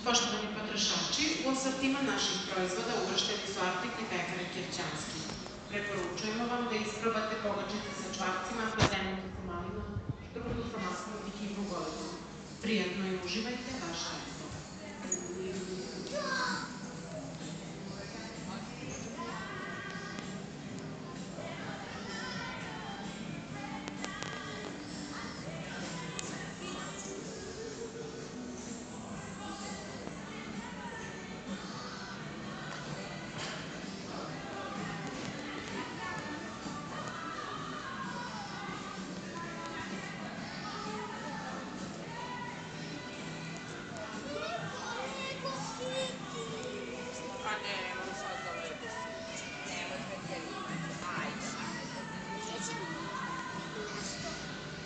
Poštovani potrošači, u asortiman naših proizvoda uvršteni su artikli pekare Kirćanski. Preporučujemo vam da isprobate pogačice sa čvarcima, bazenike sa malinom, štrudu sa maslom i kiflu govedom. Prijatno i uživajte vaš resto.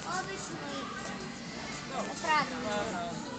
Obično je. Pravimo.